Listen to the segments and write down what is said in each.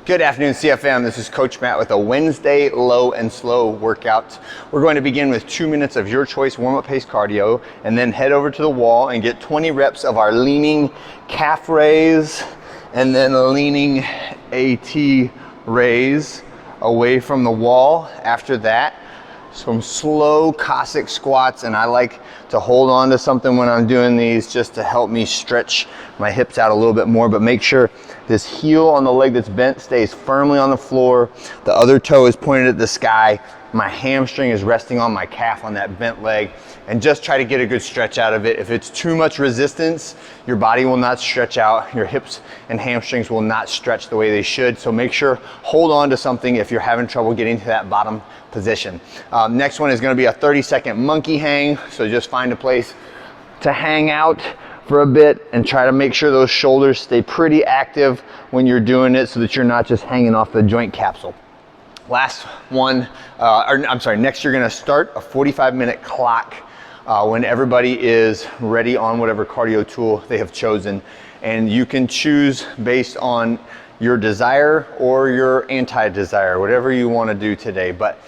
Good afternoon, CFM. This is Coach Matt with a Wednesday low and slow workout. We're going to begin with 2 minutes of your choice warm-up pace cardio and then head over to the wall and get 20 reps of our leaning calf raise and then leaning AT raise away from the wall. After that, some slow Cossack squats, and I like to hold on to something when I'm doing these just to help me stretch my hips out a little bit more, but make sure this heel on the leg that's bent stays firmly on the floor. The other toe is pointed at the sky. My hamstring is resting on my calf on that bent leg, and just try to get a good stretch out of it. If it's too much resistance, your body will not stretch out. Your hips and hamstrings will not stretch the way they should. So make sure, hold on to something if you're having trouble getting to that bottom position. Next one is gonna be a 30-second monkey hang. So just find a place to hang out for a bit and try to make sure those shoulders stay pretty active when you're doing it so that you're not just hanging off the joint capsule. Last one, next you're gonna start a 45-minute clock when everybody is ready on whatever cardio tool they have chosen. And you can choose based on your desire or your anti-desire, whatever you wanna do today. But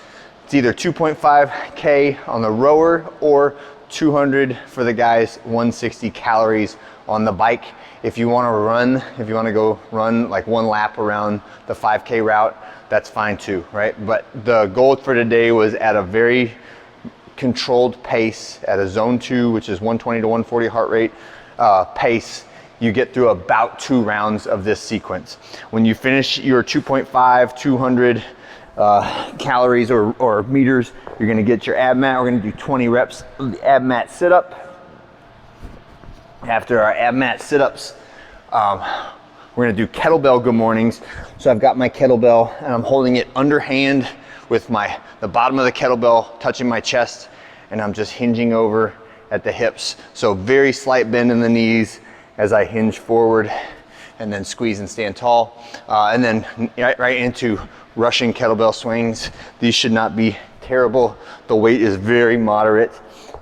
it's either 2.5K on the rower or 200 for the guys, 160 calories on the bike. If you wanna run, if you wanna go run like one lap around the 5K route, that's fine too, right? But the goal for today was at a very controlled pace, at a zone 2, which is 120 to 140 heart rate pace. You get through about 2 rounds of this sequence. When you finish your 2.5, 200 calories or meters, you're gonna get your ab mat. We're gonna do 20 reps of the ab mat sit-up. After our ab mat sit-ups, we're gonna do kettlebell good mornings. So I've got my kettlebell and I'm holding it underhand with the bottom of the kettlebell touching my chest, and I'm just hinging over at the hips. So very slight bend in the knees as I hinge forward and then squeeze and stand tall. And then right into Russian kettlebell swings. These should not be terrible. The weight is very moderate.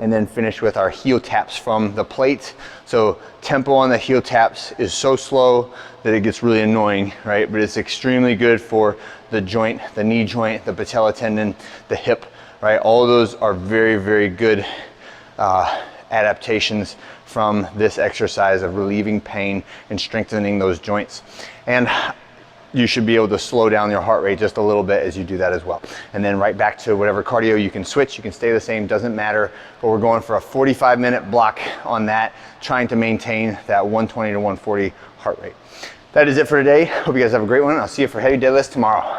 And then finish with our heel taps from the plate. So tempo on the heel taps is so slow that it gets really annoying, right? But it's extremely good for the joint, the knee joint, the patella tendon, the hip, right? All of those are very, very good adaptations from this exercise of relieving pain and strengthening those joints. And you should be able to slow down your heart rate just a little bit as you do that as well. And then right back to whatever cardio. You can switch, you can stay the same, doesn't matter. But we're going for a 45-minute block on that, trying to maintain that 120 to 140 heart rate. That is it for today. Hope you guys have a great one. I'll see you for heavy deadlifts tomorrow.